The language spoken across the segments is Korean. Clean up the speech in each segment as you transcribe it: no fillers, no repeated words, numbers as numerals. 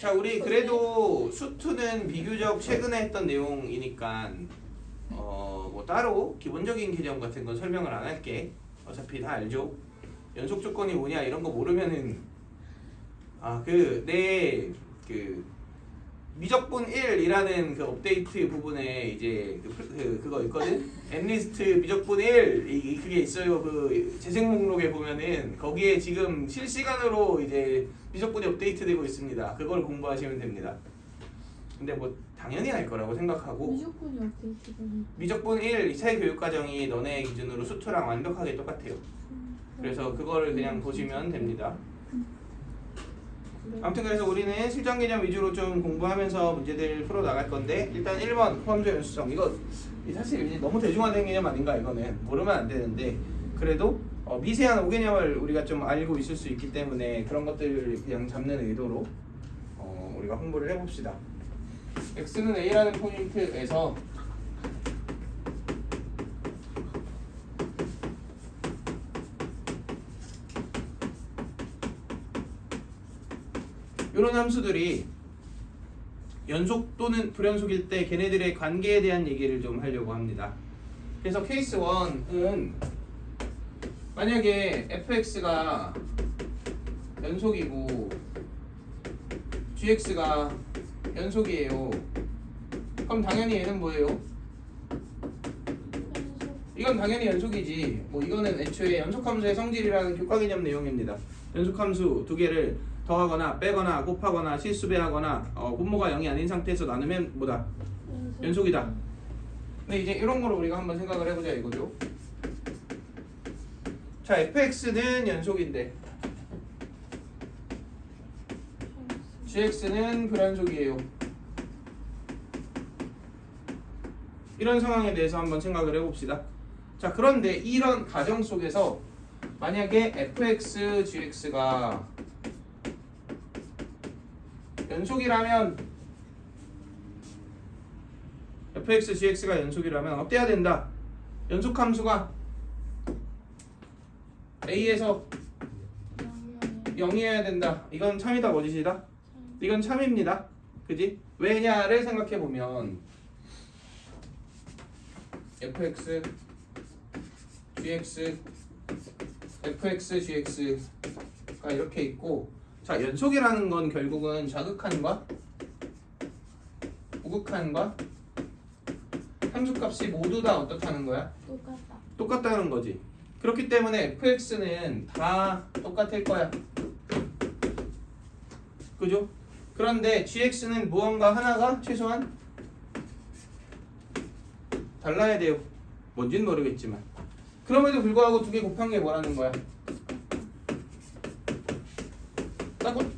자, 우리 그래도 수투는 비교적 최근에 했던 내용이니까 뭐 따로 기본적인 개념 같은 건 설명을 안 할게. 어차피 다 알죠. 연속 조건이 뭐냐 이런 거 모르면은 내 미적분 1이라는 그 업데이트 부분에 이제 그거 있거든. 엠리스트 미적분 1 그게 있어요. 그 재생 목록에 보면은 거기에 지금 실시간으로 이제 미적분이 업데이트되고 있습니다. 그걸 공부하시면 됩니다. 근데 뭐 당연히 알 거라고 생각하고. 미적분이 업데이트되는. 미적분 1 새 교육과정이 너네 기준으로 수투랑 완벽하게 똑같아요. 그래서 그거를 그냥 보시면 됩니다. 아무튼 그래서 우리는 실전 개념 위주로 좀 공부하면서 문제들 풀어 나갈 건데, 일단 1번 포함조 연수성. 이거 사실 이제 너무 대중화된 개념 아닌가. 이거는 모르면 안 되는데 그래도 미세한 5개념을 우리가 좀 알고 있을 수 있기 때문에 그런 것들을 그냥 잡는 의도로 우리가 홍보를 해봅시다. x는 a라는 포인트에서 이런 함수들이 연속 또는 불연속일 때 걔네들의 관계에 대한 얘기를 좀 하려고 합니다. 그래서 케이스 1은 만약에 fx가 연속이고 gx가 연속이에요. 그럼 당연히 얘는 뭐예요? 이건 당연히 연속이지. 뭐 이거는 애초에 연속함수의 성질이라는 교과개념 내용입니다. 연속함수 두 개를 더하거나 빼거나 곱하거나 실수배하거나 분모가 0이 아닌 상태에서 나누면 뭐다? 연속이다. 근데 이제 이런 거로 우리가 한번 생각을 해보자 이거죠. 자, fx는 연속인데 gx는 불연속이에요. 이런 상황에 대해서 한번 생각을 해봅시다. 자, 그런데 이런 가정 속에서 만약에 fx, gx가 연속이라면 fx, gx가 연속이라면 어때야 된다? 연속함수가 a에서 0이어야 된다. 이건 참이다 거짓이다? 이건 참입니다. 그지? 왜냐를 생각해보면 fx, gx, fx, gx가 이렇게 있고, 자, 연속이라는 건 결국은 자극한과 우극한과 함수값이 모두 다 어떻다는 거야? 똑같다. 똑같다는 거지. 그렇기 때문에 fx는 다 똑같을 거야. 그죠? 그런데 gx는 무언가 하나가 최소한 달라야 돼요. 뭔지는 모르겠지만. 그럼에도 불구하고 두 개 곱한 게 뭐라는 거야?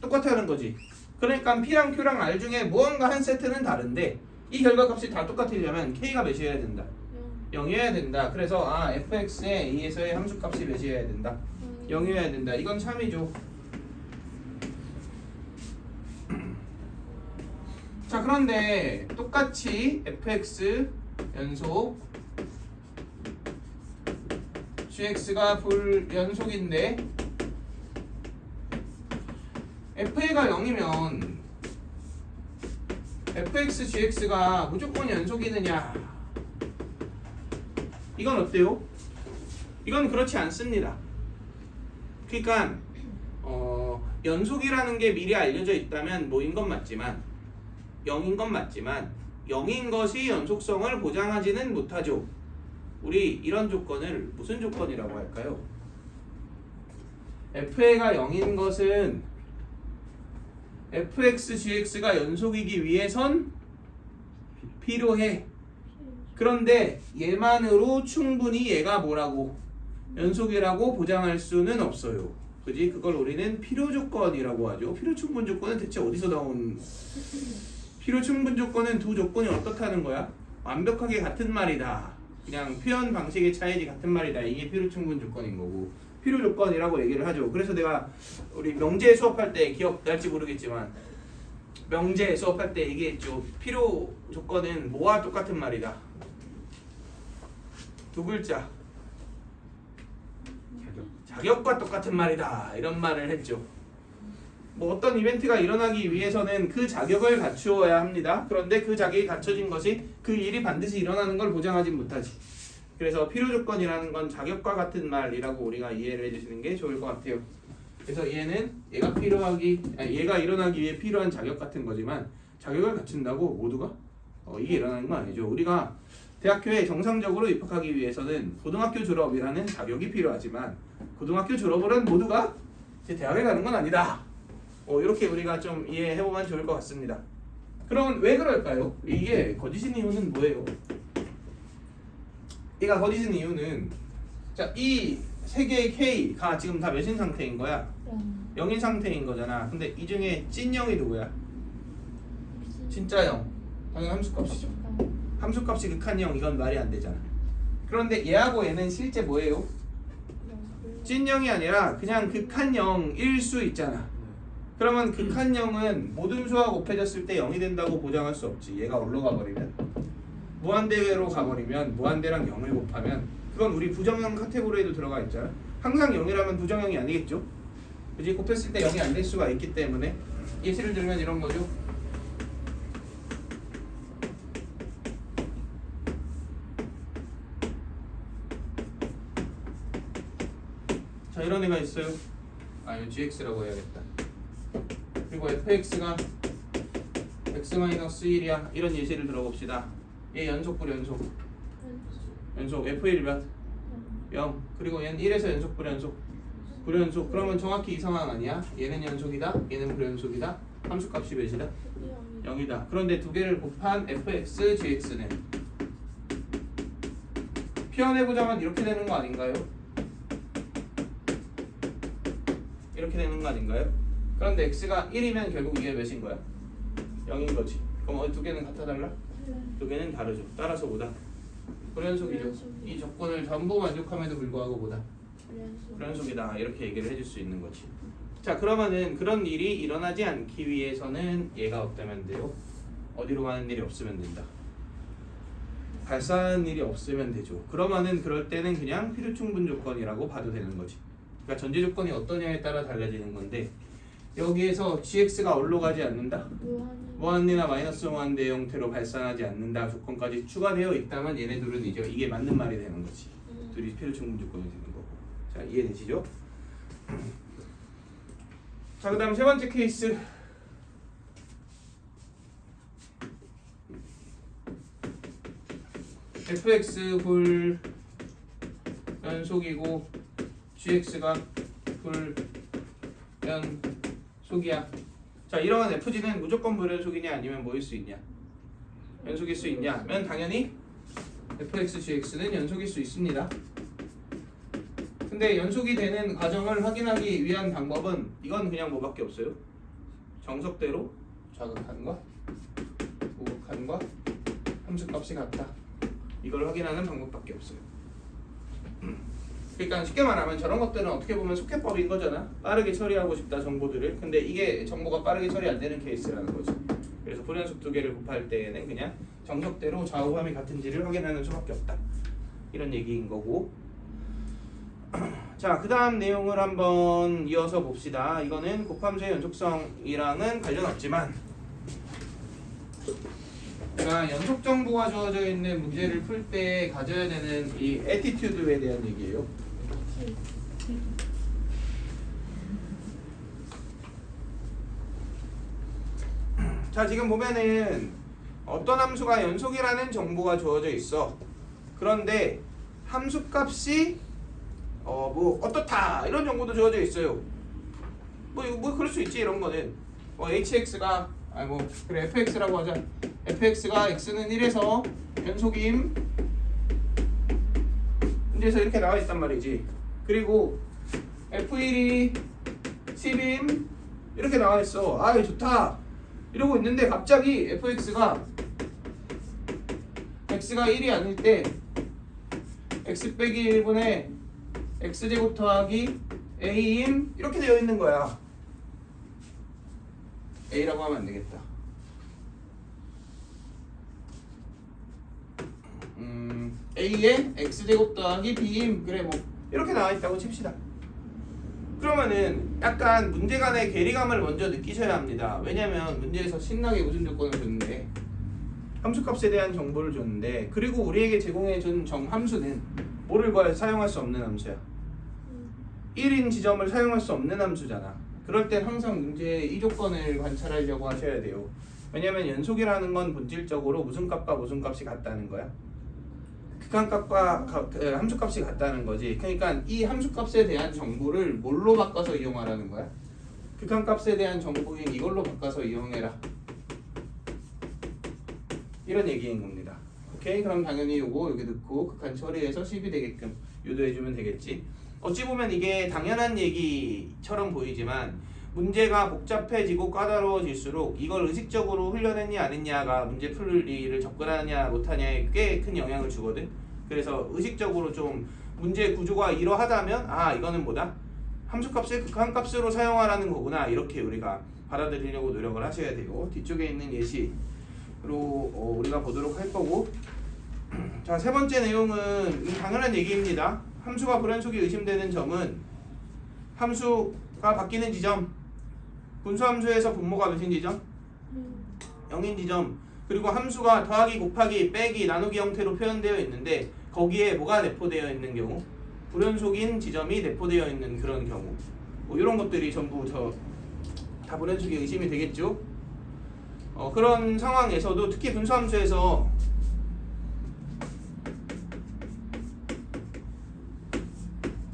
똑같다는 거지. 그러니까 P랑 Q랑 R 중에 무언가 한 세트는 다른데 이 결과값이 다 똑같으려면 K가 몇이어야 된다? 0이어야 된다. 그래서 fx의 A에서의 함수값이 몇이어야 된다? 0이어야 된다. 이건 참이죠. 자, 그런데 똑같이 fx 연속 gx가 불연속인데 fa가 0이면 fx, gx가 무조건 연속이느냐? 이건 어때요? 이건 그렇지 않습니다. 그러니까 연속이라는 게 미리 알려져 있다면 뭐인 건 맞지만 0인 건 맞지만 0인 것이 연속성을 보장하지는 못하죠. 우리 이런 조건을 무슨 조건이라고 할까요? fa가 0인 것은 fx, gx가 연속이기 위해선 필요해. 그런데 얘만으로 충분히 얘가 뭐라고? 연속이라고 보장할 수는 없어요. 그지? 그걸 우리는 필요조건이라고 하죠. 필요충분 조건은 대체 어디서 나온? 필요충분 조건은 두 조건이 어떻다는 거야? 완벽하게 같은 말이다. 그냥 표현 방식의 차이지 같은 말이다. 이게 필요충분 조건인 거고, 필요조건이라고 얘기를 하죠. 그래서 내가 우리 명제 수업할 때 기억날지 모르겠지만 명제 수업할 때 얘기했죠. 필요조건은 뭐와 똑같은 말이다? 두 글자. 자격과 똑같은 말이다. 이런 말을 했죠. 뭐 어떤 이벤트가 일어나기 위해서는 그 자격을 갖추어야 합니다. 그런데 그 자격이 갖춰진 것이 그 일이 반드시 일어나는 걸 보장하진 못하지. 그래서 필요 조건이라는 건 자격과 같은 말이라고 우리가 이해를 해주시는 게 좋을 것 같아요. 그래서 얘는 얘가 일어나기 위해 필요한 자격 같은 거지만 자격을 갖춘다고 모두가 이게 일어나는 건 아니죠. 우리가 대학교에 정상적으로 입학하기 위해서는 고등학교 졸업이라는 자격이 필요하지만 고등학교 졸업을 한 모두가 이제 대학에 가는 건 아니다. 이렇게 우리가 좀 이해해보면 좋을 것 같습니다. 그럼 왜 그럴까요? 이게 거짓인 이유는 뭐예요? 얘가 거짓인 이유는 자, 이 세 개의 K가 지금 다 몇인 상태인 거야? 0인 상태인 거잖아. 근데 이 중에 찐 0이 누구야? 진짜 0. 당연히 함수값이죠. 함수값이 극한 0 이건 말이 안 되잖아. 그런데 얘하고 얘는 실제 뭐예요? 찐 0이 아니라 그냥 극한 0일 수 있잖아. 그러면 극한 0은 모든 수와 곱해졌을 때 0이 된다고 보장할 수 없지. 얘가 올라가 버리면 무한대로 가버리면 무한대랑 0을 곱하면 그건 우리 부정형 카테고리에도 들어가 있잖아. 항상 0이라면 부정형이 아니겠죠? 그지? 곱했을 때 0이 안 될 수가 있기 때문에 예시를 들면 이런 거죠. 자, 이런 애가 있어요. 이거 gx라고 해야겠다. 그리고 fx가 x-1이야. 이런 예시를 들어봅시다. 얘 연속 불연속. 연속 f1 몇? 0. 그리고 얘는 1에서 연속 불연속. 불연속. 그러면 정확히 이 상황 아니야? 얘는 연속이다. 얘는 불연속이다. 함수값이 몇이다? 0이다. 그런데 두 개를 곱한 fx, gx는 표현해보자면 이렇게 되는 거 아닌가요? 이렇게 되는 거 아닌가요? 그런데 x가 1이면 결국 이게 몇인 거야? 0인 거지. 그럼 두 개는 같아 달라? 두 개는 다르죠. 따라서 보다 불연속이죠. 이 조건을 전부 만족함에도 불구하고 보다 불연속이다. 이렇게 얘기를 해줄 수 있는 거지. 자, 그러면은 그런 일이 일어나지 않기 위해서는 얘가 없다면 돼요? 어디로 가는 일이 없으면 된다. 발생하는 일이 없으면 되죠. 그러면은 그럴 때는 그냥 필요충분 조건이라고 봐도 되는 거지. 그러니까 전제 조건이 어떠냐에 따라 달라지는 건데 여기에서 gx가 어디로 가지 않는다? 무한대나 마이너스 무한대 형태로 발산하지 않는다 조건까지 추가되어 있다면 얘네들은 이게 맞는 말이 되는 거지. 둘이 필요충분 조건이 되는 거고. 자, 이해되시죠? 자, 그 다음 세 번째 케이스. fx 불 연속이고 gx가 불 연속이야. 자, 이러한 fg는 무조건 불연속이냐 아니면 뭐일 수 있냐? 연속일 수 있냐면 당연히 fx, gx는 연속일 수 있습니다. 근데 연속이 되는 과정을 확인하기 위한 방법은 이건 그냥 뭐밖에 없어요. 정석대로 자극한과 우극한과 함수값이 같다. 이걸 확인하는 방법밖에 없어요. 그러니까 쉽게 말하면 저런 것들은 어떻게 보면 속해법인 거잖아. 빠르게 처리하고 싶다 정보들을. 근데 이게 정보가 빠르게 처리 안 되는 케이스라는 거지. 그래서 불연속 두 개를 곱할 때에는 그냥 정석대로 좌우함이 같은지를 확인하는 수밖에 없다. 이런 얘기인 거고. 자, 그 다음 내용을 한번 이어서 봅시다. 이거는 곱함수의 연속성이랑은 관련 없지만 그러니까 연속 정보가 주어져 있는 문제를 풀 때 가져야 되는 이 애티튜드에 대한 얘기예요. 자, 지금 보면은 어떤 함수가 연속이라는 정보가 주어져 있어. 그런데 함수값이 뭐 어떻다 이런 정보도 주어져 있어요. 뭐 그럴 수 있지. 이런 거는 hx가 그래 fx라고 하자. fx가 x는 1에서 연속임 문제에서 이렇게 나와 있단 말이지. 그리고 f1이 10임 이렇게 나와 있어. 좋다 이러고 있는데 갑자기 fx가 x가 1이 아닐 때 x 빼기 1분의 x제곱 더하기 a임 이렇게 되어 있는 거야. a라고 하면 안 되겠다. a에 x제곱 더하기 b임 그래 뭐 이렇게 나와 있다고 칩시다. 그러면은 약간 문제 간의 괴리감을 먼저 느끼셔야 합니다. 왜냐면 문제에서 신나게 무슨 조건을 줬는데 함수값에 대한 정보를 줬는데 그리고 우리에게 제공해준 함수는 뭐를 사용할 수 없는 함수야. 1인 지점을 사용할 수 없는 함수잖아. 그럴 땐 항상 문제의 이 조건을 관찰하려고 하셔야 돼요. 왜냐면 연속이라는 건 본질적으로 무슨 값과 무슨 값이 같다는 거야. 극한값과 함수값이 같다는 거지. 그러니까 이 함수값에 대한 정보를 뭘로 바꿔서 이용하라는 거야? 극한값에 대한 정보인 이걸로 바꿔서 이용해라. 이런 얘기인 겁니다. 오케이? 그럼 당연히 요거 여기 넣고 극한 처리해서 10이 되게끔 유도해주면 되겠지. 어찌 보면 이게 당연한 얘기처럼 보이지만 문제가 복잡해지고 까다로워질수록 이걸 의식적으로 훈련했냐 안 했냐가 문제 풀이를 접근하냐 못하냐에 꽤 큰 영향을 주거든. 그래서 의식적으로 좀 문제 구조가 이러하다면 아 이거는 뭐다? 함수값을 극한값으로 사용하라는 거구나 이렇게 우리가 받아들이려고 노력을 하셔야 돼요. 뒤쪽에 있는 예시로 우리가 보도록 할 거고 자, 세 번째 내용은 당연한 얘기입니다. 함수가 불연속이 의심되는 점은 함수가 바뀌는 지점 분수함수에서 분모가 몇인 지점? 0인 지점. 그리고 함수가 더하기 곱하기 빼기 나누기 형태로 표현되어 있는데 거기에 뭐가 내포되어 있는 경우? 불연속인 지점이 내포되어 있는 그런 경우 뭐 이런 것들이 전부 다 불연속이 의심이 되겠죠. 그런 상황에서도 특히 분수함수에서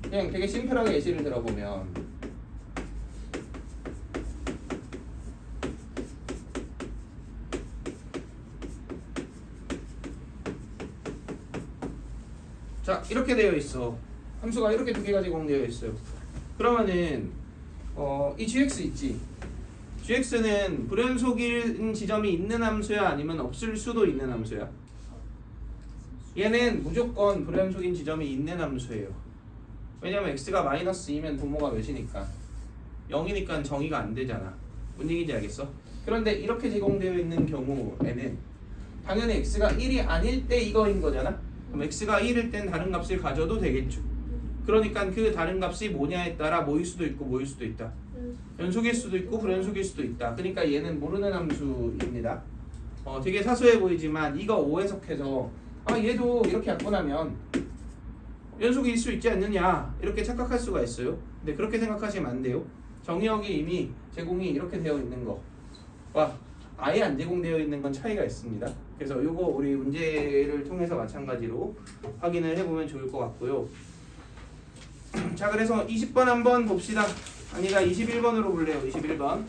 그냥 되게 심플하게 예시를 들어보면 자 이렇게 되어 있어. 함수가 이렇게 두 개가 제공되어 있어요. 그러면은 이 gx 있지. gx는 불연속인 지점이 있는 함수야 아니면 없을 수도 있는 함수야? 얘는 무조건 불연속인 지점이 있는 함수예요. 왜냐면 x가 -2면 분모가 몇이니까 0이니까 정의가 안 되잖아. 뭔 얘기인지 알겠어? 그런데 이렇게 제공되어 있는 경우에는 당연히 x가 1이 아닐 때 이거인 거잖아. 그럼 x가 1일 땐 다른 값을 가져도 되겠죠. 그러니까 그 다른 값이 뭐냐에 따라 뭐일 수도 있고 뭐일 수도 있다. 연속일 수도 있고 불연속일 수도 있다. 그러니까 얘는 모르는 함수입니다. 되게 사소해 보이지만 이거 오해석해서 얘도 이렇게 약분하면 연속일 수 있지 않느냐 이렇게 착각할 수가 있어요. 근데 그렇게 생각하시면 안 돼요. 정의역이 이미 제공이 이렇게 되어 있는 거와 아예 안 제공되어 있는 건 차이가 있습니다. 그래서 요거 우리 문제를 통해서 마찬가지로 확인을 해보면 좋을 것 같고요. 자 그래서 20번 한번 봅시다. 아니다 21번으로 볼래요. 21번.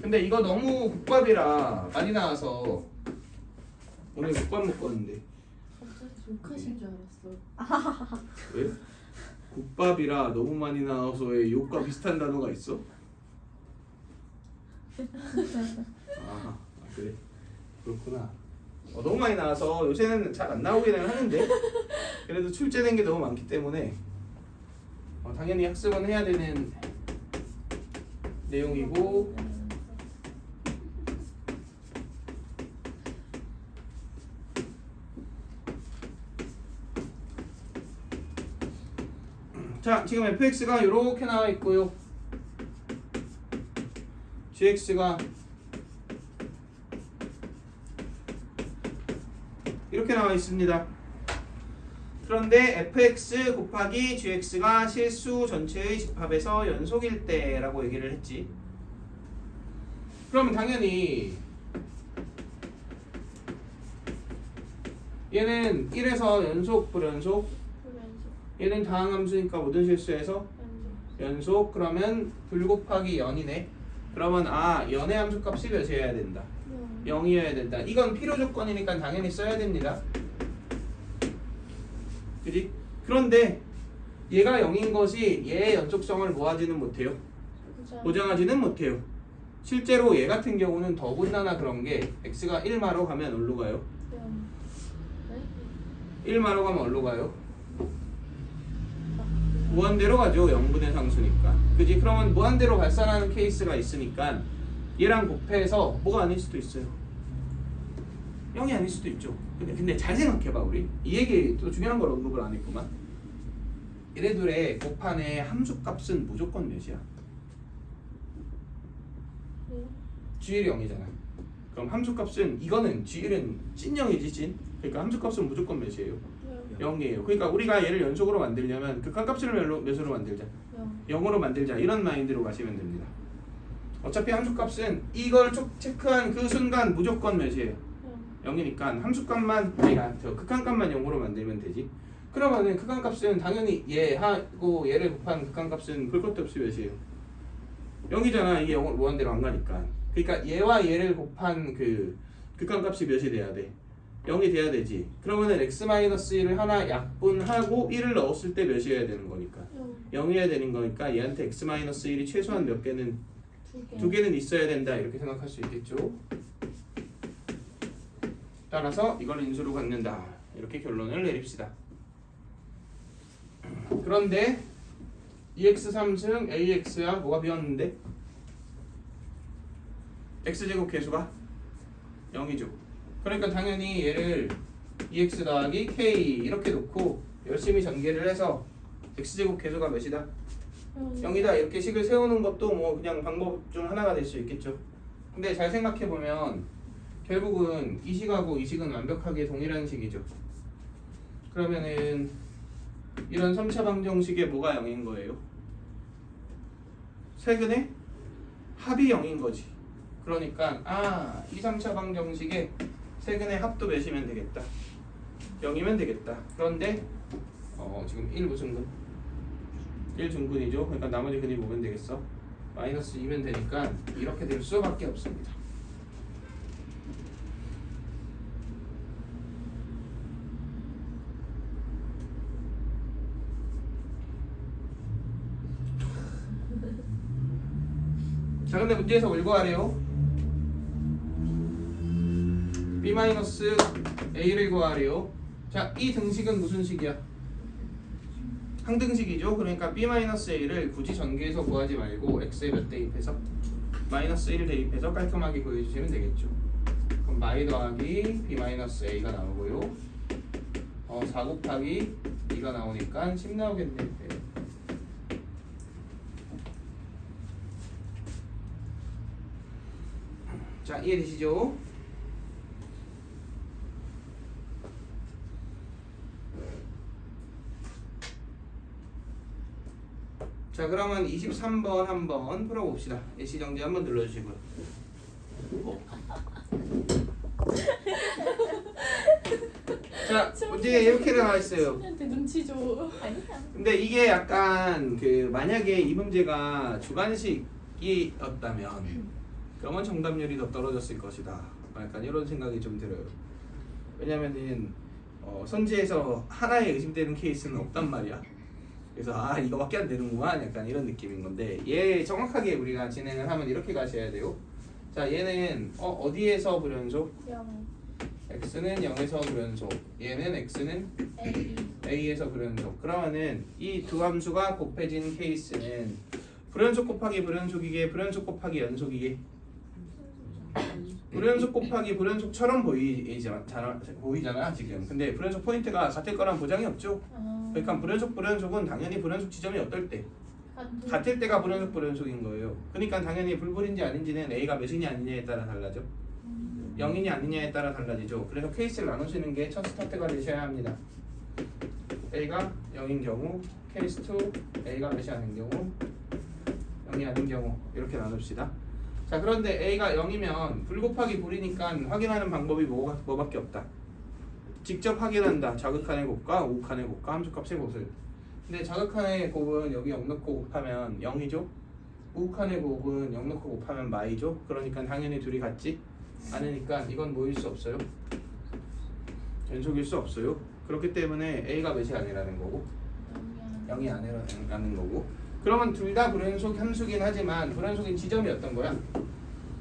근데 이거 너무 국밥이라 많이 나와서 오늘 국밥 먹고 왔는데 욕하신 줄 알았어. 왜? 국밥이라 너무 많이 나와서 왜 욕과 비슷한 단어가 있어? 아 그래? 그렇구나. 너무 많이 나와서 요새는 잘 안 나오기는 하는데 그래도 출제된 게 너무 많기 때문에 당연히 학습은 해야 되는 내용이고 자 지금 fx가 이렇게 나와 있고요. gx가 이렇게 나와 있습니다. 그런데 fx 곱하기 gx가 실수 전체의 집합에서 연속일 때라고 얘기를 했지. 그러면 당연히 얘는 1에서 연속 불연속 얘는 다항함수니까 모든 실수에서 연속. 그러면 불 곱하기 연이네. 그러면 연의 함수값이 몇이어야 된다? 0이어야 된다. 이건 필요 조건이니까 당연히 써야 됩니다. 그지? 그런데 얘가 0인 것이 얘의 연속성을 뭐하지는 못해요. 보장하지는 못해요. 실제로 얘 같은 경우는 더군다나 그런 게 x가 1마로 가면 어디로 가요? 1마로 가면 어디로 가요? 무한대로 가죠. 0분의 상수니까. 그지? 그러면 무한대로 발산하는 케이스가 있으니까 얘랑 곱해서 뭐가 아닐 수도 있어요. 0이 아닐 수도 있죠. 근데 잘 생각해봐 우리. 이 얘기 또 중요한 걸 언급을 안 했구만. 얘네들의 곱한의 함수값은 무조건 몇이야? GL이 0이잖아. 그럼 함수값은 이거는 GL은 찐 0이지 찐. 그러니까 함수값은 무조건 몇이에요? 0이에요. 그러니까 우리가 얘를 연속으로 만들려면 극한값을 몇으로 만들자? 0으로 만들자. 이런 마인드로 가시면 됩니다. 어차피 함수값은 이걸 쭉 체크한 그 순간 무조건 몇이에요? 0이니까 함수값만 아니라 저 극한값만 0으로 만들면 되지. 그러면은 극한값은 당연히 얘하고 얘를 곱한 극한값은 볼 것도 없이 몇이에요? 0이잖아. 이게 0을 원대로 안 가니까. 그러니까 얘와 얘를 곱한 그 극한값이 몇이 돼야 돼? 0이 돼야 되지. 그러면은 x-1을 하나 약분하고 1을 넣었을 때 몇이어야 되는 거니까 0이어야 되는 거니까 얘한테 x-1이 최소한 몇 개는 두 개는 있어야 된다. 이렇게 생각할 수 있겠죠. 따라서 이걸 인수로 갖는다. 이렇게 결론을 내립시다. 그런데 EX3승 AX야 뭐가 비었는데? X제곱 계수가 0이죠. 그러니까 당연히 얘를 EX 더하기 K 이렇게 놓고 열심히 전개를 해서 X제곱 계수가 몇이다? 0이다. 이렇게 식을 세우는 것도 뭐 그냥 방법 중 하나가 될 수 있겠죠. 근데 잘 생각해보면 결국은 이 식하고 이 식은 완벽하게 동일한 식이죠. 그러면은 이런 3차 방정식에 뭐가 0인 거예요? 세근의 합이 0인 거지. 그러니까 이 3차 방정식에 세근의 합도 몇이면 되겠다? 0이면 되겠다. 그런데 지금 1 무슨 근? 1 중근이죠. 그러니까 나머지 근이 뭐면 되겠어? 마이너스 2면 되니까 이렇게 될 수밖에 없습니다. 자, 근데 문제에서 뭘 구하래요? b-a를 구하래요. 자, 이 등식은 무슨 식이야? 항등식이죠. 그러니까 b-a를 굳이 전개해서 구하지 말고 x에 몇 대입해서? 마이너스 1 대입해서 깔끔하게 구해주시면 되겠죠. 그럼 마이 더하기 b-a가 나오고요. 4 곱하기 2가 나오니까 10 나오겠네. 자, 이해되시죠? 자, 그러면 23번 한번 풀어봅시다. 예시 정지 한번 눌러주시고요. 자, 문제 이렇게 나와 있어요. 친구한테 눈치 줘. 근데 이게 약간 만약에 이 문제가 주관식이었다면 그러면 정답률이 더 떨어졌을 것이다. 약간 이런 생각이 좀 들어요. 왜냐면은 선지에서 하나에 의심되는 케이스는 없단 말이야. 그래서 이거밖에 안 되는구만. 약간 이런 느낌인 건데 얘 정확하게 우리가 진행을 하면 이렇게 가셔야 돼요. 자, 얘는 어디에서 불연속? 0 x는 0에서 불연속. 얘는 x는 a에서 불연속. 그러면은 이 두 함수가 곱해진 케이스는 불연속 곱하기 불연속이게, 불연속 곱하기 연속이게. 불연속 곱하기 불연속처럼 보이잖아 지금. 근데 불연속 포인트가 같을 거란 보장이 없죠. 그러니까 불연속은 당연히 불연속 지점이 어떨 때? 같을 때가 불연속인 거예요. 그러니까 당연히 불불인지 아닌지는 a가 몇이냐 아니냐에 따라 달라져. 0이냐 아니냐에 따라 달라지죠. 그래서 케이스를 나누시는 게 첫 스타트가 되셔야 합니다. a가 0인 경우, 케이스 2 a가 몇이 아닌 경우, 0이 아닌 경우 이렇게 나눕시다. 자, 그런데 a가 0이면 불 곱하기 불이니까 확인하는 방법이 뭐밖에 없다. 직접 확인한다. 자극한의 곱과 우극한의 곱과 함수값의 곱을. 근데 자극한의 곱은 여기 0 넣고 곱하면 0이죠. 우극한의 곱은 0 넣고 곱하면 마이죠. 그러니까 당연히 둘이 같지 않으니까 이건 뭐일 수 없어요? 연속일 수 없어요. 그렇기 때문에 a가 몇이 아니라는 거고 0이 아니라는 거고. 그러면 둘 다 불연속 함수긴 하지만 불연속인 지점이 어떤 거야?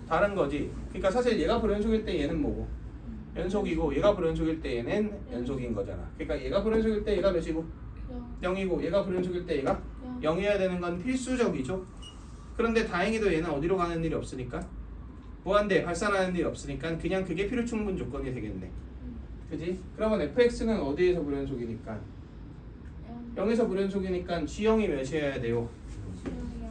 다른 거지. 그러니까 사실 얘가 불연속일 때 얘는 뭐고? 연속이고, 얘가 불연속일 때 얘는 연속인 거잖아. 그러니까 얘가 불연속일 때 얘가 몇이고? 0이고, 얘가 불연속일 때 얘가 0이어야 되는 건 필수적이죠. 그런데 다행히도 얘는 어디로 가는 일이 없으니까 뭐한데 발산하는 일 없으니까 그냥 그게 필요 충분 조건이 되겠네. 그지? 그러면 fx는 어디에서 불연속이니까 0에서 불연속이니까 g0이 몇이어야 돼요?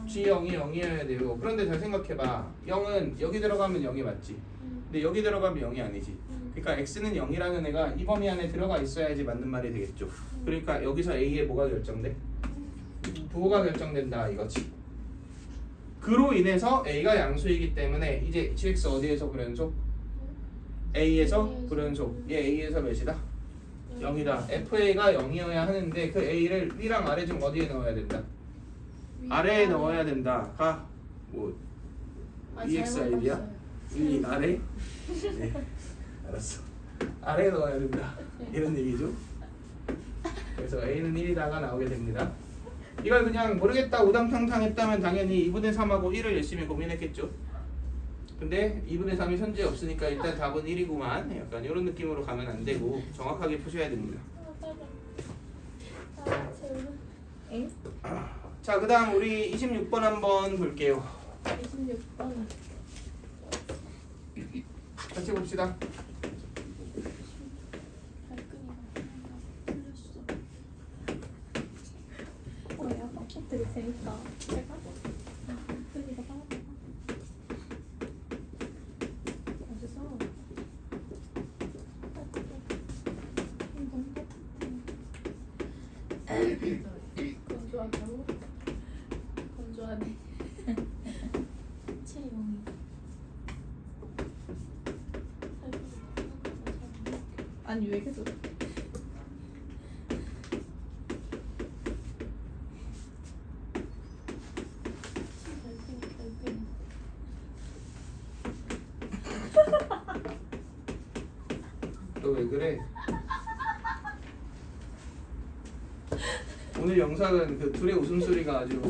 g0이 0이어야 돼요. 그런데 잘 생각해봐. 0은 여기 들어가면 0이 맞지? 근데 여기 들어가면 0이 아니지. 그러니까 x는 0이라는 애가 이 범위 안에 들어가 있어야지 맞는 말이 되겠죠. 그러니까 여기서 a의 뭐가 결정돼? 부호가 결정된다 이거지. 그로 인해서 a가 양수이기 때문에 이제 gx 어디에서 불연속? a에서 불연속. 얘 a에서 몇이다? 0이다. fa가 0이어야 하는데 그 a를 위랑 아래 중 어디에 넣어야 된다? 아래에 넣어야 된다. 가. 뭐 EXID야? 위 아래? 네. 알았어. 아래에 넣어야 된다. 이런 얘기죠. 그래서 a는 1이다가 나오게 됩니다. 이걸 그냥 모르겠다 우당탕탕 했다면 당연히 2분의 3하고 1을 열심히 고민했겠죠. 근데 2분의 3이 현재 없으니까 일단 답은 1이구만. 약간 이런 느낌으로 가면 안 되고 정확하게 푸셔야 됩니다. 자, 그 다음 우리 26번 한번 볼게요. 26번 같이 봅시다. 뭐야? 되게 재밌다. 제가 발끈이가 빠르다. 어디서? 건조하다고? 건조하네. 체형이. 아니 왜 계속? 너 왜 그래? 오늘 영상은 그 둘의 웃음소리가 아주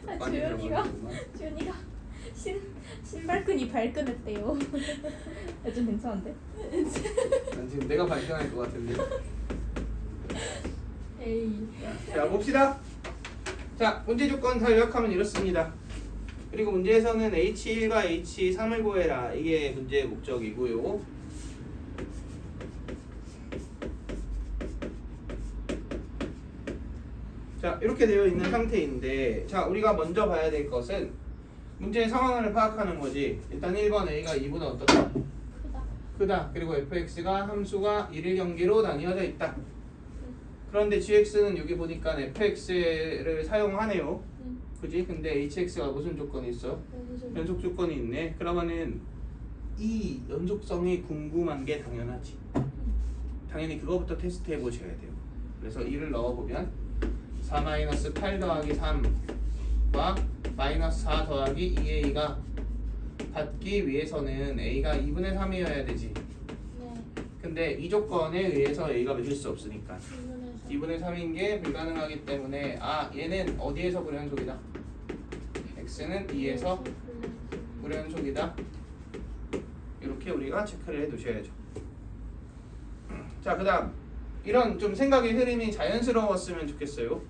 많이 주연이가 들어가는구만. 주연이가 신발끈이 발끈했대요. 좀 괜찮은데? 난 지금 내가 발견할 것 같은데. 에이. 자, 봅시다. 자, 문제 조건 다 요약하면 이렇습니다. 그리고 문제에서는 H1과 H3을 구해라. 이게 문제의 목적이고요. 자, 이렇게 되어 있는 상태인데, 자, 우리가 먼저 봐야 될 것은 문제의 상황을 파악하는 거지. 일단 1번 A가 2보다 어떻다? 크다. 크다. 그리고 fx가 함수가 1일 경계로 나뉘어져 있다. 그런데 gx는 여기 보니까 fx를 사용하네요. 그지? 근데 hx가 무슨 조건이 있어? 연속 조건이 있네. 그러면은 이 연속성이 궁금한 게 당연하지. 당연히 그거부터 테스트 해보셔야 돼요. 그래서 2를 넣어보면 4-8 더하기 3과 마이너스 4 더하기 2a가 같기 위해서는 a가 2분의 3이어야 되지. 네. 근데 이 조건에 의해서 a가 몇일 수 없으니까 2분의 2분의 3인 게 불가능하기 때문에 아, 얘는 어디에서 불연속이다? x는 2에서 불연속이다. 이렇게 우리가 체크를 해 두셔야죠. 자, 그 다음 이런 좀 생각의 흐름이 자연스러웠으면 좋겠어요.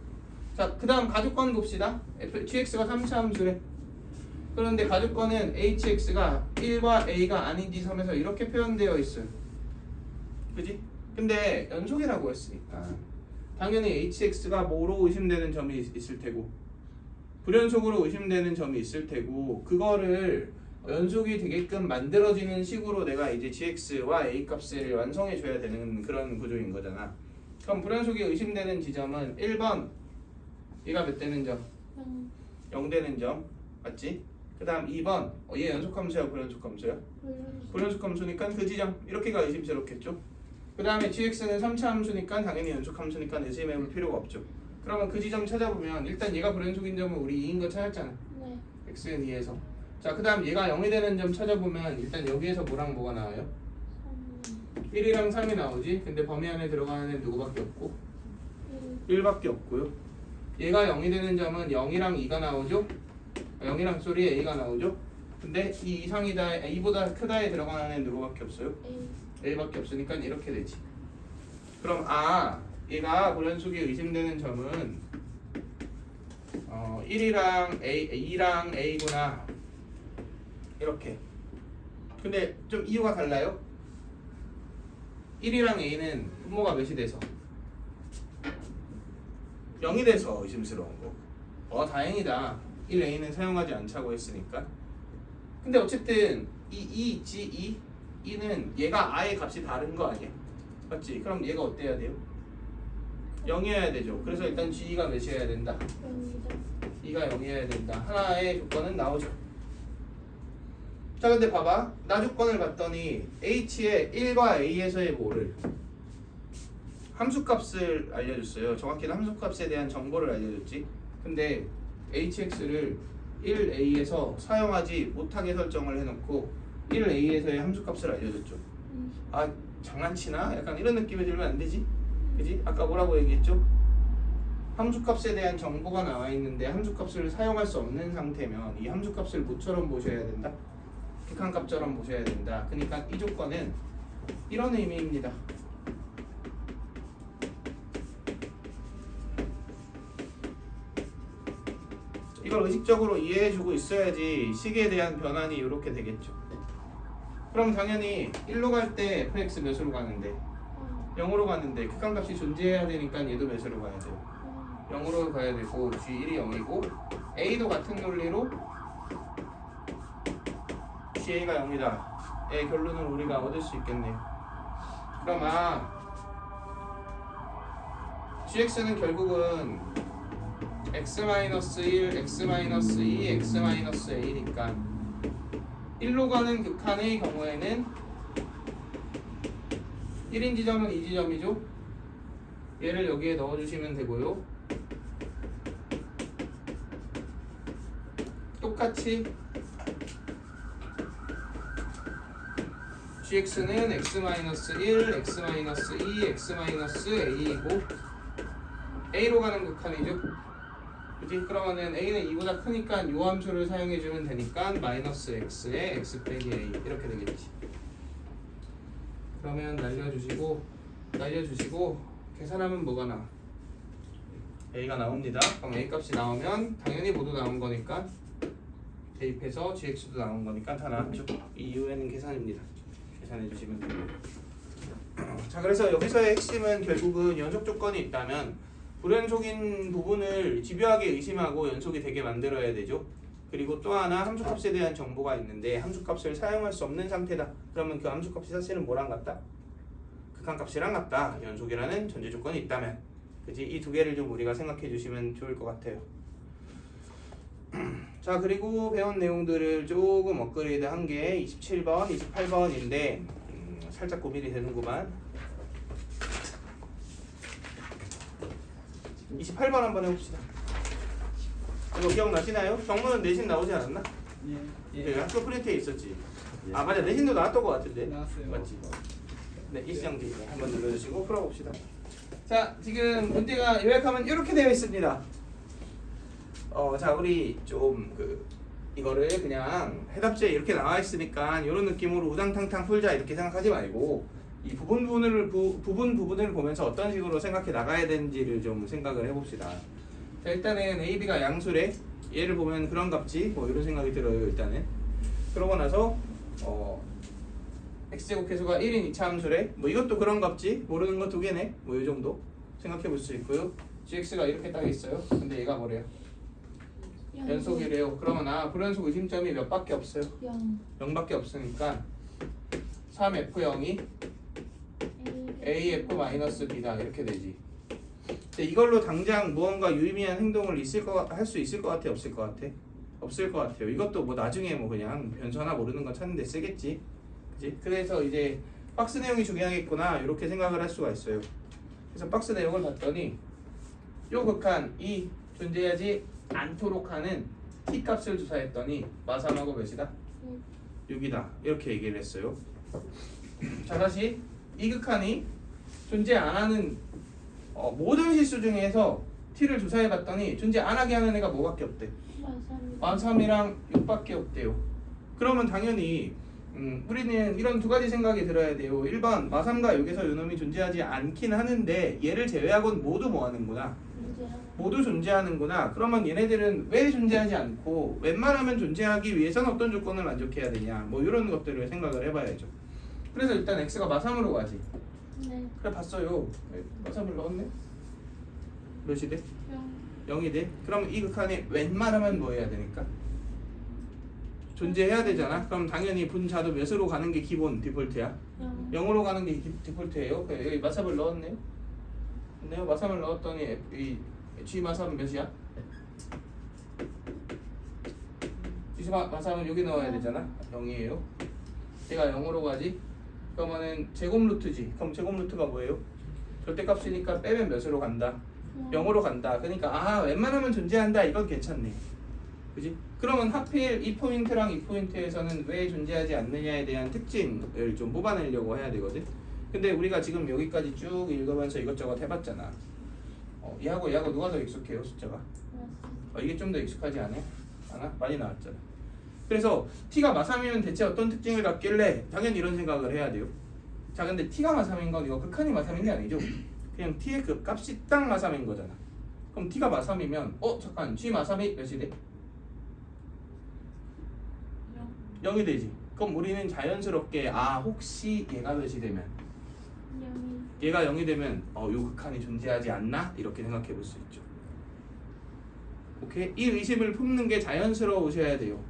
자, 그 다음 가족권 봅시다. gx가 3차 함수래. 그런데 가족권은 hx가 1과 a가 아닌지 섬에서 이렇게 표현되어 있어요. 그지? 근데 연속이라고 했으니까 당연히 hx가 뭐로 의심되는 점이 있을 테고 불연속으로 의심되는 점이 있을 테고 그거를 연속이 되게끔 만들어지는 식으로 내가 이제 gx와 a 값을 완성해 줘야 되는 그런 구조인 거잖아. 그럼 불연속이 의심되는 지점은 1번 얘가 몇 되는 점? 0 되는 점 맞지? 그 다음 2번 얘 연속함수야 불연속함수야? 불연속함수니까 그 지점 이렇게가 의심스럽겠죠? 그 다음에 gx는 3차 함수니까 당연히 연속함수니까 의심해볼 필요가 없죠. 그러면 그 지점 찾아보면 일단 얘가 불연속인 점은 우리 2인 거 찾았잖아. 네. x는 2에서. 자, 그 다음 얘가 0이 되는 점 찾아보면 일단 여기에서 뭐랑 뭐가 나와요? 1이랑 3이 나오지. 근데 범위 안에 들어가는 애는 누구밖에 없고 1밖에 없고요. 얘가 0이 되는 점은 0이랑 2가 나오죠. 0이랑 소리 a가 나오죠. 근데 이 이상이다 2보다 크다에 들어가는 애는 누구밖에 없어요? a밖에 없으니까 이렇게 되지. 그럼 아, 얘가 불연속이 의심되는 점은 1이랑 a, 2랑 a구나. 이렇게. 근데 좀 이유가 달라요. 1이랑 a는 분모가 몇이 돼서 0이 돼서 의심스러운 거. 다행이다. 1a는 사용하지 않자고 했으니까. 근데 어쨌든 이 있지 2는 얘가 a의 값이 다른 거 아니야? 맞지? 그럼 얘가 어때야 돼요? 0이어야 되죠. 그래서 일단 g가 몇이어야 된다? 2가 0이어야 된다. 하나의 조건은 나오죠. 자, 근데 봐봐. 나 조건을 봤더니 h의 1과 a에서의 뭐를 함수값을 알려줬어요. 정확히는 함수값에 대한 정보를 알려줬지. 근데 hx를 1a에서 사용하지 못하게 설정을 해놓고 1a에서의 함수값을 알려줬죠. 아, 장난치나? 약간 이런 느낌이 들면 안 되지? 그지? 아까 뭐라고 얘기했죠? 함수값에 대한 정보가 나와 있는데 함수값을 사용할 수 없는 상태면 이 함수값을 뭐처럼 보셔야 된다? 극한값처럼 보셔야 된다. 그러니까 이 조건은 이런 의미입니다. 이걸 의식적으로 이해해주고 있어야지 식에 대한 변환이 이렇게 되겠죠. 그럼 당연히 1로 갈 때 fx 몇으로 가는데 0으로 가는데 극한값이 존재해야 되니까 얘도 몇으로 가야 돼요? 0으로 가야 되고 g1이 0이고 a도 같은 논리로 gA가 0이다. 의 결론을 우리가 얻을 수 있겠네요. 그럼 gx는 결국은 x-1, x-2, x-a니까 1로 가는 극한의 경우에는 1인 지점은 이 지점이죠. 얘를 여기에 넣어주시면 되고요. 똑같이 gx는 x-1, x-2, x-a이고 a로 가는 극한이죠. 그치? 그러면은 a는 2보다 크니까 이 함수를 사용해주면 되니까 마이너스 x에 x 빼기 a 이렇게 되겠지. 그러면 날려주시고 계산하면 뭐가 나와? a가 나옵니다. 그럼 a 값이 나오면 당연히 모두 나온 거니까 대입해서 gx도 나온 거니까 다 나왔죠. 이 이후에는 계산입니다. 계산해 주시면 됩니다. 자, 그래서 여기서의 핵심은 결국은 연속 조건이 있다면 불연속인 부분을 집요하게 의심하고 연속이 되게 만들어야 되죠. 그리고 또 하나 함수값에 대한 정보가 있는데 함수값을 사용할 수 없는 상태다. 그러면 그 함수값이 사실은 뭐랑 같다? 극한값이랑 같다. 연속이라는 전제 조건이 있다면. 그지? 이 두 개를 좀 우리가 생각해 주시면 좋을 것 같아요. 자, 그리고 배운 내용들을 조금 업그레이드 한 게 27번, 28번인데 살짝 고민이 되는구만. 28번 한번 해봅시다. 이거 기억나시나요? 정문은 내신 나오지 않았나? 예. 학교 프린트에 있었지. 예. 아, 맞아. 내신도 나왔던 것 같은데. 나왔어요. 맞지? 네, 일시정지 한번 눌러주시고 풀어봅시다. 자, 지금 문제가 요약하면 이렇게 되어 있습니다. 자, 우리 좀 이거를 그냥 해답지에 이렇게 나와 있으니까 이런 느낌으로 우당탕탕 풀자 이렇게 생각하지 말고 이 부분을 보면서 어떤 식으로 생각해 나가야 되는지를 좀 생각을 해봅시다. 자, 일단은 A, B가 양수래. 얘를 보면 그런 값지 뭐 이런 생각이 들어요. 일단은 그러고 나서 x제곱 계수가 1인 2차 함수래. 뭐 이것도 그런 값지 모르는 거 두 개네. 뭐 이 정도 생각해 볼 수 있고요. gx가 이렇게 딱 있어요. 근데 얘가 뭐래요? 연속이래요. 그러면 불연속 의심점이 몇 밖에 없어요? 0밖에 없으니까 3f0이 af-b다 이렇게 되지. 근데 이걸로 당장 무언가 유의미한 행동을 할 수 있을 것 같아? 없을 것 같아? 없을 것 같아요. 이것도 뭐 나중에 뭐 그냥 변수 하나 모르는 거 찾는데 쓰겠지. 그치? 그래서 이제 박스 내용이 중요하겠구나 이렇게 생각을 할 수가 있어요. 그래서 박스 내용을 봤더니 요 극한 이 존재하지 않도록 하는 t 값을 조사했더니 마삼하고 몇이다? 6이다 이렇게 얘기를 했어요. 자, 다시 이 극한이 존재 안 하는 모든 실수 중에서 t를 조사해 봤더니 존재 안 하게 하는 애가 뭐밖에 없대? 마삼이랑 6밖에 없대요. 그러면 당연히 우리는 이런 두 가지 생각이 들어야 돼요. 1번 마삼과 6에서 요놈이 존재하지 않긴 하는데 얘를 제외하고는 모두 뭐 하는구나? 모두 존재하는구나. 그러면 얘네들은 왜 존재하지 않고 웬만하면 존재하기 위해서는 어떤 조건을 만족해야 되냐. 뭐 이런 것들을 생각을 해봐야죠. 그래서 일단 x가 마삼으로 가지. 네. 그래 봤어요. 마삼을 넣었네. 몇이 돼? 0. 0이 돼. 그럼 이 극한이 웬만하면 뭐 해야 되니까? 존재해야 되잖아. 그럼 당연히 분자도 몇으로 가는 게 기본 디폴트야. 0. 0으로 가는 게 디폴트예요. 그래, 여기 마삼을 넣었네요. 네요. 마삼을 넣었더니 이 G 마삼은 몇이야? G 마삼은 여기 넣어야 되잖아. 0이에요. 얘가 0으로 가지. 그러면은 제곱 루트지. 그럼 제곱 루트가 뭐예요? 절대값이니까 빼면 몇으로 간다? 0으로 간다. 그러니까 아 웬만하면 존재한다. 이건 괜찮네. 그지? 그러면 하필 이 포인트랑 이 포인트에서는 왜 존재하지 않느냐에 대한 특징을 좀 뽑아내려고 해야 되거든. 근데 우리가 지금 여기까지 쭉 읽으면서 이것저것 해봤잖아. 얘하고 누가 더 익숙해요 숫자가? 이게 좀 더 익숙하지 않아? 많이 나왔잖아. 그래서 t가 마삼이면 대체 어떤 특징을 갖길래 당연히 이런 생각을 해야 돼요. 자 근데 t가 마삼인 건 이거 극한이 마삼인 게 아니죠. 그냥 t의 그 값이 딱 마삼인 거잖아. 그럼 t가 마삼이면 잠깐 g 마삼이 몇이 돼? 0이 되지. 그럼 우리는 자연스럽게 혹시 얘가 몇이 되면 0이. 얘가 0이 되면 요 극한이 존재하지 않나? 이렇게 생각해 볼 수 있죠. 오케이? 이 의심을 품는 게 자연스러우셔야 돼요.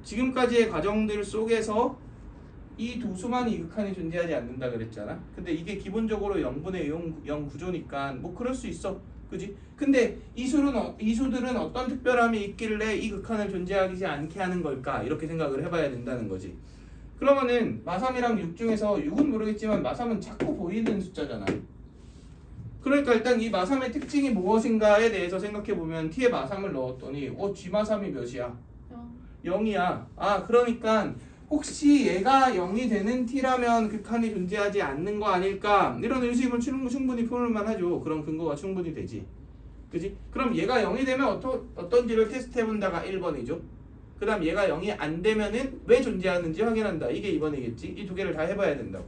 지금까지의 과정들 속에서 이 두 수만이 극한이 존재하지 않는다 그랬잖아. 근데 이게 기본적으로 0분의 0 구조니까 뭐 그럴 수 있어. 그지? 근데 이 수들은 어떤 특별함이 있길래 이 극한을 존재하지 않게 하는 걸까? 이렇게 생각을 해봐야 된다는 거지. 그러면은 마삼이랑 6 중에서 6은 모르겠지만 마삼은 자꾸 보이는 숫자잖아. 그러니까 일단 이 마삼의 특징이 무엇인가에 대해서 생각해보면 t에 마삼을 넣었더니 g 마삼이 몇이야? 0이야. 그러니까 혹시 얘가 0이 되는 t라면 극한이 존재하지 않는 거 아닐까? 이런 의심을 충분히 풀만 하죠. 그런 근거가 충분히 되지. 그지? 그럼 얘가 0이 되면 어떤지를 테스트해본다가 1번이죠. 그 다음 얘가 0이 안 되면은 왜 존재하는지 확인한다. 이게 2번이겠지. 이 두 개를 다 해봐야 된다고.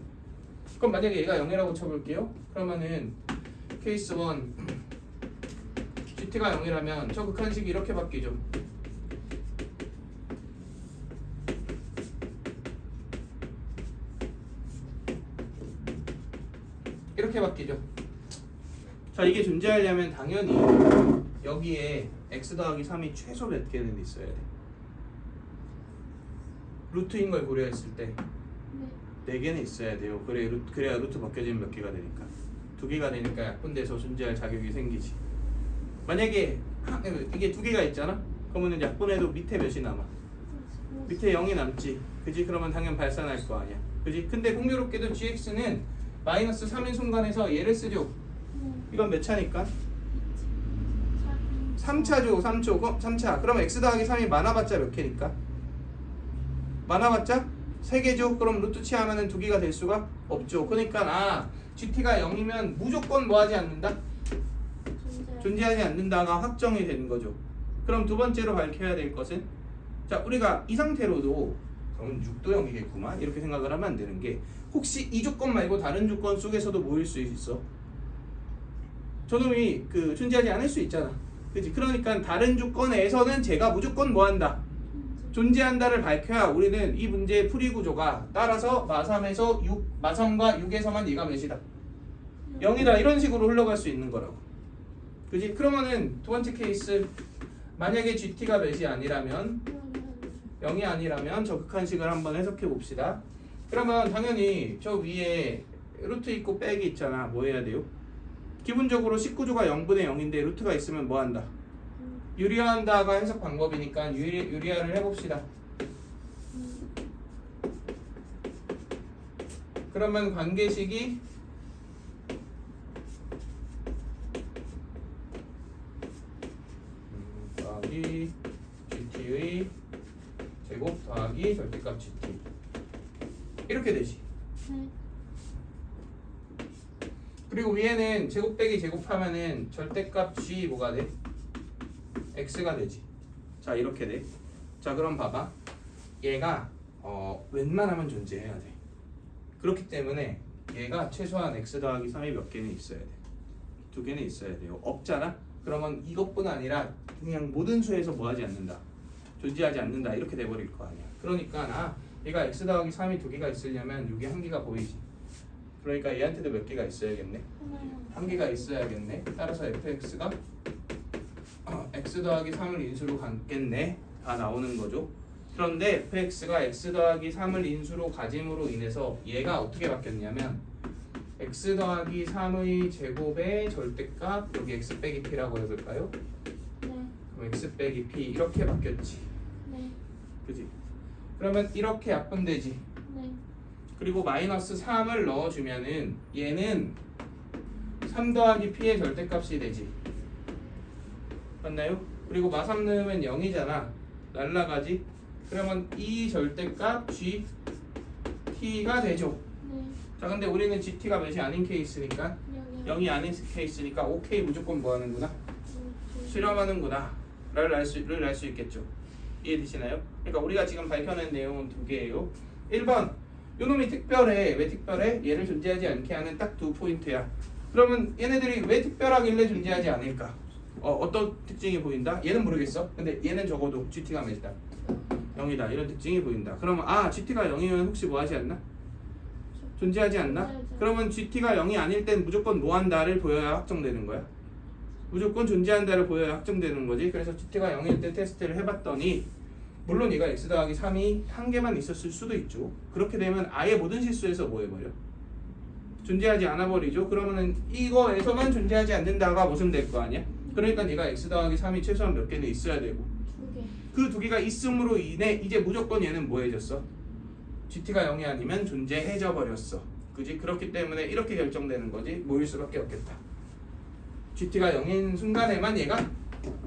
그럼 만약에 얘가 0이라고 쳐볼게요. 그러면은 케이스 1 GT가 0이라면 저 극한식이 이렇게 바뀌죠. 이렇게 바뀌죠. 자 이게 존재하려면 당연히 여기에 x 더하기 3이 최소 몇 개는 있어야 돼. 루트인 걸 고려했을 때 4개는 있어야 돼요. 그래야 루트 바뀌어지면 몇 개가 되니까 2개가 되니까 약분돼서 존재할 자격이 생기지. 만약에 이게 2개가 있잖아. 그러면 약분해도 밑에 몇이 남아? 밑에 0이 남지. 그지? 그러면 당연 발산할 거 아니야. 그지? 근데 공교롭게도 gx는 마이너스 3인 순간에서 얘를 쓰죠. 이건 몇 차니까? 3차죠. 3차. 그럼 x 더하기 3이 많아봤자 몇 개니까? 많아봤자 3개죠. 그럼 루트 취하면 2개가 될 수가 없죠. 그러니까 GT가 0이면 무조건 뭐하지 않는다? 존재하지 않는다가 확정이 되는 거죠. 그럼 두 번째로 밝혀야 될 것은 우리가 이 상태로도 그럼 6도 0이겠구만 이렇게 생각을 하면 안 되는 게 혹시 이 조건 말고 다른 조건 속에서도 모일 수 있어? 저놈이 존재하지 않을 수 있잖아. 그치? 그러니까 다른 조건에서는 제가 무조건 뭐한다? 존재한다를 밝혀야 우리는 이 문제의 풀이 구조가 따라서 마삼과 6에서만 얘가 몇이다? 0이다 이런 식으로 흘러갈 수 있는 거라고. 그지? 그러면은 두 번째 케이스 만약에 GT가 몇이 아니라면 0이 아니라면 저 극한식을 한번 해석해 봅시다. 그러면 당연히 저 위에 루트 있고 빼기 있잖아. 뭐 해야 돼요? 기본적으로 식구조가 0분의 0인데 루트가 있으면 뭐 한다? 유리화한다가 해석 방법이니까 유리화를 해봅시다. 그러면 관계식이 더하기 GT의 제곱 더하기 절대값 GT 이렇게 되지. 그리고 위에는 제곱 빼기 제곱하면은 절대값 G 뭐가 돼? X가 되지. 자 이렇게 돼. 자 그럼 봐봐. 얘가 웬만하면 존재해야 돼. 그렇기 때문에 얘가 최소한 X 더하기 3이 몇 개는 있어야 돼. 두 개는 있어야 돼요. 없잖아? 그러면 이것뿐 아니라 그냥 모든 수에서 뭐 하지 않는다. 존재하지 않는다. 이렇게 돼버릴 거 아니야. 그러니까 얘가 x 더하기 3이 두 개가 있으려면 여기 한 개가 보이지. 그러니까 얘한테도 몇 개가 있어야겠네. 한 개가 있어야겠네. 따라서 fx가 x 더하기 3을 인수로 갖겠네. 다 나오는 거죠. 그런데 fx가 x 더하기 3을 인수로 가짐으로 인해서 얘가 어떻게 바뀌었냐면 x 더하기 3의 제곱의 절대값 여기 x 빼기 p라고 해볼까요? 네. 그럼 x 빼기 p 이렇게 바뀌었지. 네. 그지? 그러면 이렇게 약분되지. 네. 그리고 마이너스 3을 넣어주면은 얘는 3 더하기 p의 절대값이 되지. 맞나요? 그리고 마3 넣으면 0이잖아. 날라가지. 그러면 이 절대값 g t가 되죠. 네. 자, 근데 우리는 GT가 몇이 아닌 케이스니까 0이 아닌 케이스니까 OK 무조건 뭐 하는구나? 실험하는구나 를 알 수 있겠죠. 이해되시나요? 그러니까 우리가 지금 밝혀낸 내용은 두 개예요. 1번 요놈이 특별해. 왜 특별해? 얘를 존재하지 않게 하는 딱 두 포인트야. 그러면 얘네들이 왜 특별하길래 존재하지 않을까? 어떤 특징이 보인다? 얘는 모르겠어. 근데 얘는 적어도 GT가 몇이다? 0이다. 이런 특징이 보인다. 그러면 GT가 0이면 혹시 뭐 하지 않나? 존재하지 않나? 그러면 GT가 0이 아닐 땐 무조건 뭐 한다를 보여야 확정되는 거야. 무조건 존재한다를 보여야 확정되는 거지. 그래서 GT가 0일 때 테스트를 해봤더니 물론 얘가 x 더하기 3이 한 개만 있었을 수도 있죠. 그렇게 되면 아예 모든 실수에서 뭐 해버려? 존재하지 않아 버리죠. 그러면은 이거에서만 존재하지 않는다가 무슨 될 거 아니야? 그러니까 얘가 x 더하기 3이 최소한 몇 개는 있어야 되고 2개. 그 두 개가 있음으로 인해 이제 무조건 얘는 뭐 해졌어? GT가 0이 아니면 존재해져 버렸어. 그지? 그렇기 때문에 이렇게 결정되는 거지. 뭐일 수밖에 없겠다. GT가 0인 순간에만 얘가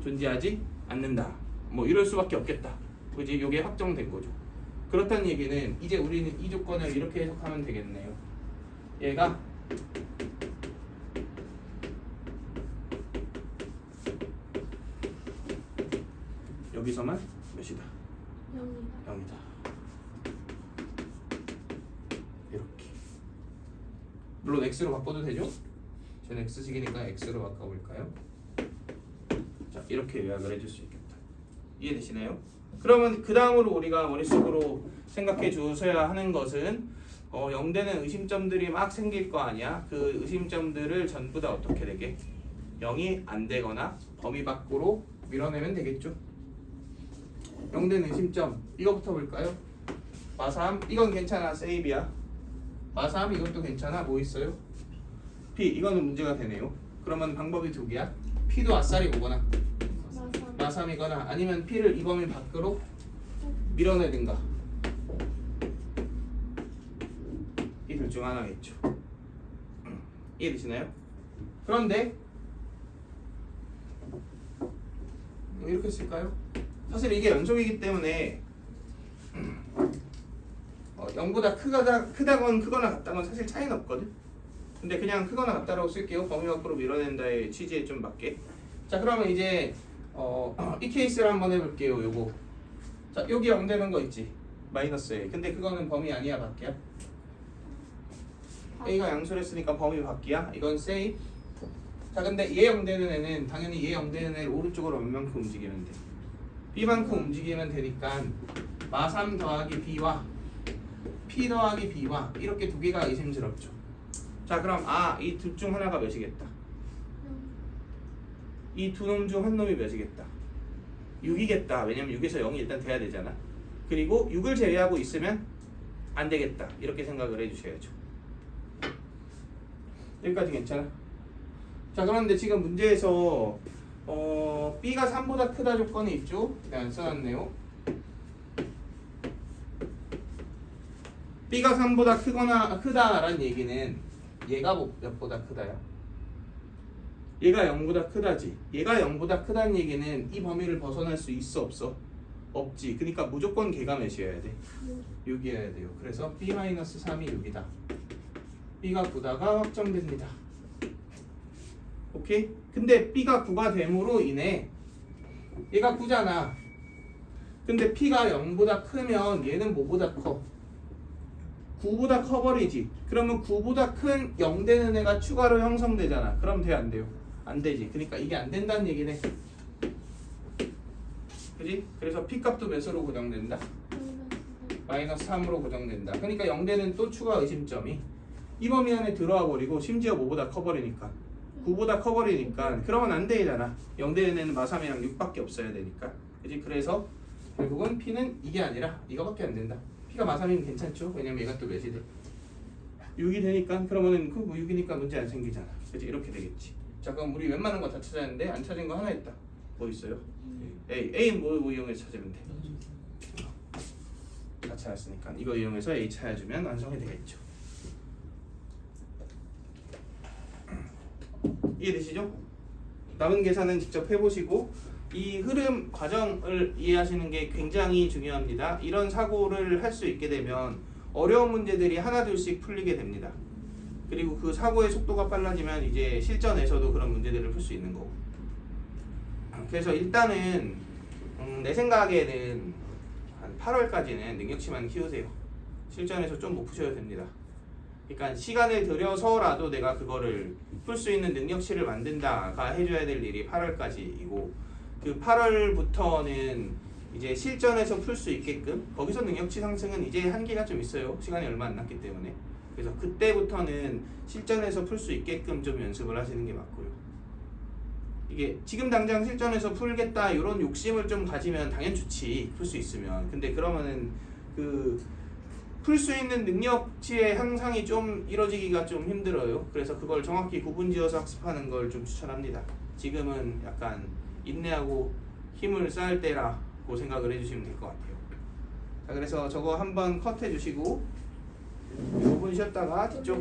존재하지 않는다. 뭐 이럴 수밖에 없겠다. 그지? 이게 확정된 거죠. 그렇다는 얘기는 이제 우리는 이 조건을 이렇게 해석하면 되겠네요. 얘가 여기서만 몇이다? 0이다. 0이다. 이렇게. 물론 x로 바꿔도 되죠? 저는 x식이니까 x로 바꿔볼까요? 자, 이렇게 요약을 해줄 수 있겠다. 이해되시나요? 그러면 그 다음으로 우리가 머릿속으로 생각해 주셔야 하는 것은 0되는 의심점들이 막 생길 거 아니야? 그 의심점들을 전부 다 어떻게 되게? 0이 안 되거나 범위 밖으로 밀어내면 되겠죠? 0되는 의심점 이거부터 볼까요? 마3 이건 괜찮아. 세이비야. 마3 이것도 괜찮아. 뭐 있어요? P 이거는 문제가 되네요. 그러면 방법이 두 개야. P도 아싸리 오거나 마3이거나 아니면 P를 이 범위 밖으로 밀어내든가. 이 둘 중 하나겠죠. 이해되시나요? 그런데 이렇게 쓸까요? 사실 이게 연속이기 때문에 0보다 크다건 크거나 같다건 사실 차이는 없거든. 근데 그냥 크거나 같다라고 쓸게요. 범위 밖으로 밀어낸다의 취지에 좀 맞게. 자, 그러면 이제 이 케이스를 한번 해볼게요. 요거. 자, 여기 0 되는 거 있지. 마이너스 A. 근데 그거는 범위 아니야, 밖이야? A가 양수했으니까 범위 밖이야. 이건 세이. 자, 근데 얘 0 되는 애는 당연히 얘 0 되는 애를 오른쪽으로 얼만큼 움직이면 돼? B만큼 움직이면 되니까 마3 더하기 B와 P 더하기 B와 이렇게 두 개가 의심스럽죠. 자, 그럼 이 둘 중 하나가 몇이겠다? 이 두 놈 중 한 놈이 몇이겠다? 6이겠다. 왜냐면 6에서 0이 일단 돼야 되잖아. 그리고 6을 제외하고 있으면 안 되겠다. 이렇게 생각을 해주셔야죠. 여기까지 괜찮아? 자, 그런데 지금 문제에서 B가 3보다 크다 조건이 있죠? 네, 안 써놨네요. B가 3보다 크다라는 얘기는 얘가 몇보다 크다야? 얘가 0보다 크다지. 얘가 0보다 크다는 얘기는 이 범위를 벗어날 수 있어 없어? 없지. 그러니까 무조건 걔가 몇이어야 돼? 6이어야 돼요. 그래서 B-3이 6이다. B가 9다가 확정됩니다. 오케이? 근데 B가 9가 됨으로 인해 얘가 9잖아. 근데 P가 0보다 크면 얘는 뭐보다 커? 9보다 커버리지. 그러면 9보다 큰 0 되는 애가 추가로 형성되잖아. 그럼 돼, 안 돼요? 안 되지. 그러니까 이게 안 된다는 얘기네. 그지? 그래서 P값도 몇으로 고정된다? 마이너스 3으로 고정된다. 그러니까 0 되는 또 추가 의심점이 이 범위 안에 들어와 버리고 심지어 뭐보다 커버리니까 9보다 커버리니까 그러면 안 되잖아. 0 되는 애는 마3이랑 6밖에 없어야 되니까. 그지? 그래서 결국은 P는 이게 아니라 이거밖에 안 된다. P가 마3이면 괜찮죠? 왜냐면 얘가 또 몇이 돼? 6이 되니까 그러면은 그 6이니까 문제 안 생기잖아. 그치? 이렇게 되겠지. 자 그럼 우리 웬만한 거 다 찾았는데 안 찾은 거 하나 있다. 뭐 있어요? A 뭐 이용해서 찾으면 돼? 다 찾았으니까 이거 이용해서 A 찾아주면 완성이 되겠죠. 이해되시죠? 남은 계산은 직접 해보시고 이 흐름 과정을 이해하시는 게 굉장히 중요합니다. 이런 사고를 할 수 있게 되면 어려운 문제들이 하나둘씩 풀리게 됩니다. 그리고 그 사고의 속도가 빨라지면 이제 실전에서도 그런 문제들을 풀 수 있는 거고. 그래서 일단은 내 생각에는 한 8월까지는 능력치만 키우세요. 실전에서 좀 못 푸셔도 됩니다. 그러니까 시간을 들여서라도 내가 그거를 풀 수 있는 능력치를 만든다가 해줘야 될 일이 8월까지이고 그 8월부터는 이제 실전에서 풀 수 있게끔 거기서 능력치 상승은 이제 한계가 좀 있어요. 시간이 얼마 안 남기 때문에. 그래서 그때부터는 실전에서 풀 수 있게끔 좀 연습을 하시는 게 맞고요. 이게 지금 당장 실전에서 풀겠다 이런 욕심을 좀 가지면 당연 좋지. 풀 수 있으면. 근데 그러면은 그 풀 수 있는 능력치의 향상이 좀 이루어지기가 좀 힘들어요. 그래서 그걸 정확히 구분지어서 학습하는 걸 좀 추천합니다. 지금은 약간 인내하고 힘을 쌓을 때라고 생각을 해주시면 될 것 같아요. 자, 그래서 저거 한번 컷 해주시고 5분 쉬었다가 뒤쪽